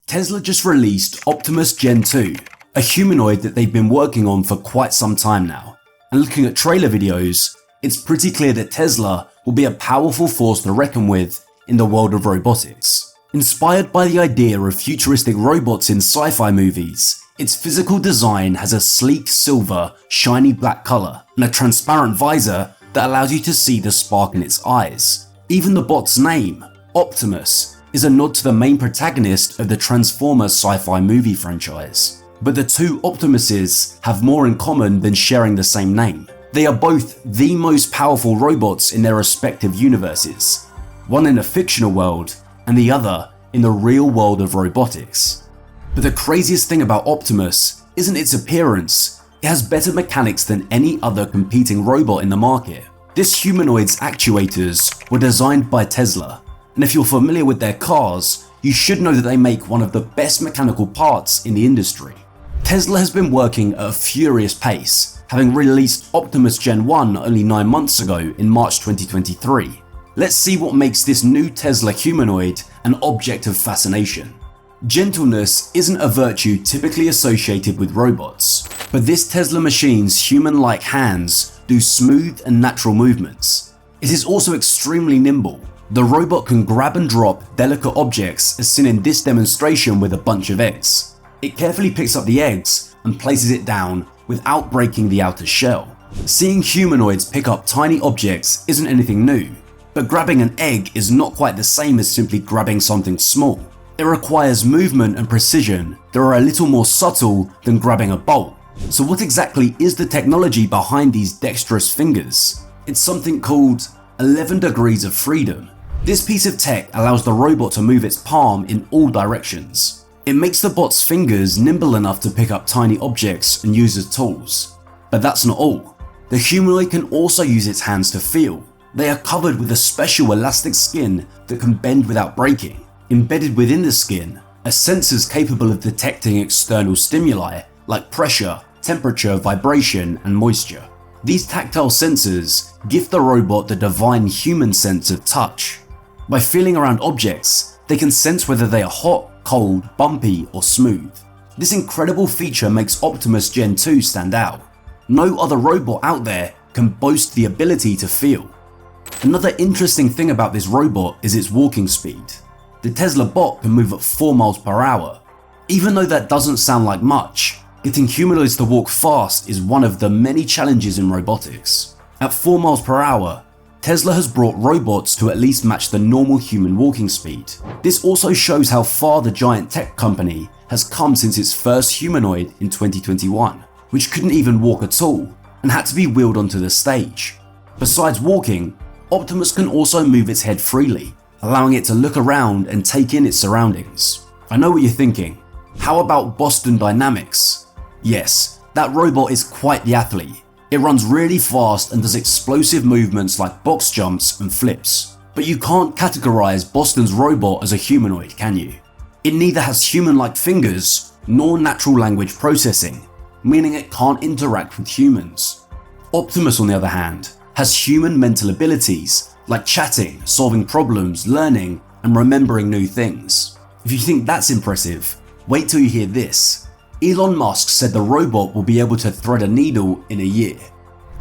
Tesla just released Optimus Gen-2, a humanoid that they've been working on for quite some time now. And looking at trailer videos, it's pretty clear that Tesla will be a powerful force to reckon with in the world of robotics. Inspired by the idea of futuristic robots in sci-fi movies, its physical design has a sleek silver, shiny black color and a transparent visor that allows you to see the spark in its eyes. Even the bot's name, Optimus, is a nod to the main protagonist of the Transformers sci-fi movie franchise. But the two Optimuses have more in common than sharing the same name. They are both the most powerful robots in their respective universes, one in a fictional world and the other in the real world of robotics. But the craziest thing about Optimus isn't its appearance, it has better mechanics than any other competing robot in the market. This humanoid's actuators were designed by Tesla, and if you're familiar with their cars, you should know that they make one of the best mechanical parts in the industry. Tesla has been working at a furious pace, having released Optimus Gen-1 only 9 months ago in March 2023. Let's see what makes this new Tesla humanoid an object of fascination. Gentleness isn't a virtue typically associated with robots, but this Tesla machine's human-like hands do smooth and natural movements. It is also extremely nimble. The robot can grab and drop delicate objects as seen in this demonstration with a bunch of eggs. It carefully picks up the eggs and places it down without breaking the outer shell. Seeing humanoids pick up tiny objects isn't anything new, but grabbing an egg is not quite the same as simply grabbing something small. It requires movement and precision that are a little more subtle than grabbing a bolt. So what exactly is the technology behind these dexterous fingers? It's something called 11 degrees of freedom. This piece of tech allows the robot to move its palm in all directions. It makes the bot's fingers nimble enough to pick up tiny objects and use as tools. But that's not all. The humanoid can also use its hands to feel. They are covered with a special elastic skin that can bend without breaking. Embedded within the skin are sensors capable of detecting external stimuli like pressure, temperature, vibration, and moisture. These tactile sensors give the robot the divine human sense of touch. By feeling around objects, they can sense whether they are hot, cold, bumpy, or smooth. This incredible feature makes Optimus Gen-2 stand out. No other robot out there can boast the ability to feel. Another interesting thing about this robot is its walking speed. The Tesla bot can move at 4 miles per hour. Even though that doesn't sound like much, getting humanoids to walk fast is one of the many challenges in robotics. At 4 miles per hour, Tesla has brought robots to at least match the normal human walking speed. This also shows how far the giant tech company has come since its first humanoid in 2021, which couldn't even walk at all and had to be wheeled onto the stage. Besides walking, Optimus can also move its head freely, allowing it to look around and take in its surroundings. I know what you're thinking. How about Boston Dynamics? Yes, that robot is quite the athlete. It runs really fast and does explosive movements like box jumps and flips. But you can't categorize Boston's robot as a humanoid, can you? It neither has human-like fingers nor natural language processing, meaning it can't interact with humans. Optimus, on the other hand, has human mental abilities like chatting, solving problems, learning, and remembering new things. If you think that's impressive, wait till you hear this. Elon Musk said the robot will be able to thread a needle in a year.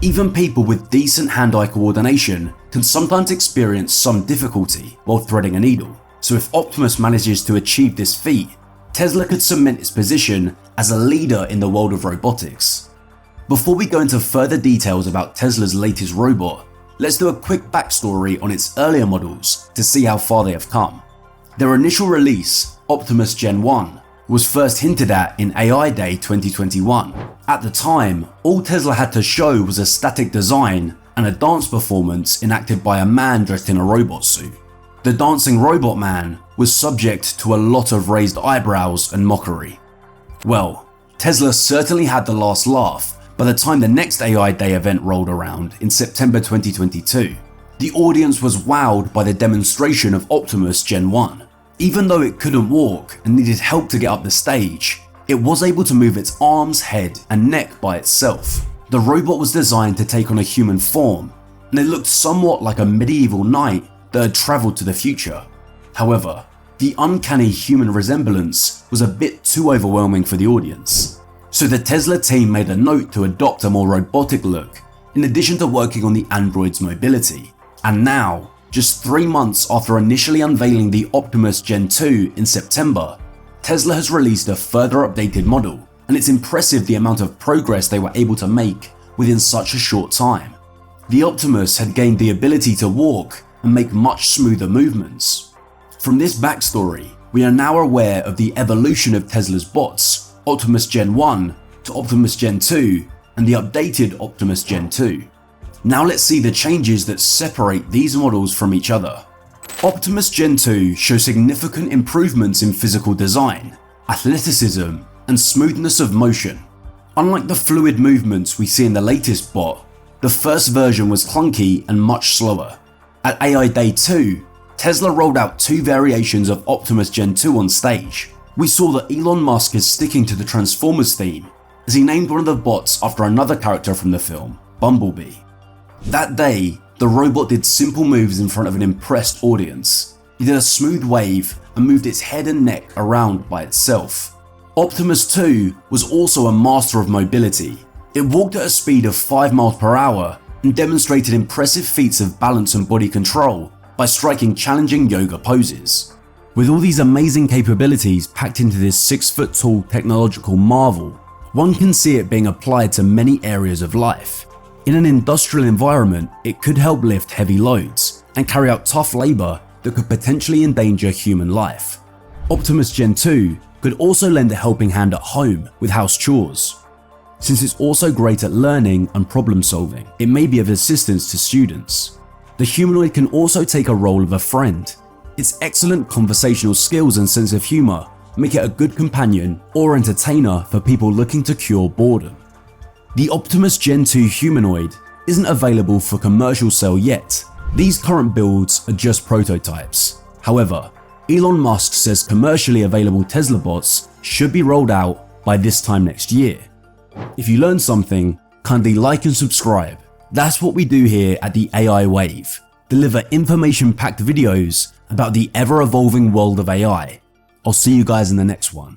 Even people with decent hand-eye coordination can sometimes experience some difficulty while threading a needle. So if Optimus manages to achieve this feat, Tesla could cement its position as a leader in the world of robotics. Before we go into further details about Tesla's latest robot, let's do a quick backstory on its earlier models to see how far they have come. Their initial release, Optimus Gen-1, was first hinted at in AI Day 2021. At the time, all Tesla had to show was a static design and a dance performance enacted by a man dressed in a robot suit. The dancing robot man was subject to a lot of raised eyebrows and mockery. Well, Tesla certainly had the last laugh by the time the next AI Day event rolled around in September 2022. The audience was wowed by the demonstration of Optimus Gen-1. Even though it couldn't walk and needed help to get up the stage, it was able to move its arms, head, and neck by itself. The robot was designed to take on a human form, and it looked somewhat like a medieval knight that had travelled to the future. However, The uncanny human resemblance was a bit too overwhelming for the audience. So the Tesla team made a note to adopt a more robotic look, in addition to working on the android's mobility. And now, just 3 months after initially unveiling the Optimus Gen-2 in September, Tesla has released a further updated model, and it's impressive the amount of progress they were able to make within such a short time. The Optimus had gained the ability to walk and make much smoother movements. From this backstory, we are now aware of the evolution of Tesla's bots, Optimus Gen-1 to Optimus Gen-2 and the updated Optimus Gen-2. Now let's see the changes that separate these models from each other. Optimus Gen-2 shows significant improvements in physical design, athleticism, and smoothness of motion. Unlike the fluid movements we see in the latest bot, the first version was clunky and much slower. At AI Day 2, Tesla rolled out 2 variations of Optimus Gen-2 on stage. We saw that Elon Musk is sticking to the Transformers theme, as he named one of the bots after another character from the film, Bumblebee. That day, the robot did simple moves in front of an impressed audience. He did a smooth wave and moved its head and neck around by itself. Optimus 2 was also a master of mobility. It walked at a speed of 5 miles per hour and demonstrated impressive feats of balance and body control by striking challenging yoga poses. With all these amazing capabilities packed into this 6-foot-tall technological marvel, one can see it being applied to many areas of life. In an industrial environment, it could help lift heavy loads and carry out tough labor that could potentially endanger human life. Optimus Gen-2 could also lend a helping hand at home with house chores. Since it's also great at learning and problem solving, it may be of assistance to students. The humanoid can also take a role of a friend. Its excellent conversational skills and sense of humor make it a good companion or entertainer for people looking to cure boredom. The Optimus Gen-2 humanoid isn't available for commercial sale yet. These current builds are just prototypes. However, Elon Musk says commercially available Tesla bots should be rolled out by this time next year. If you learned something, kindly like and subscribe. That's what we do here at the AI Wave. Deliver information-packed videos about the ever-evolving world of AI. I'll see you guys in the next one.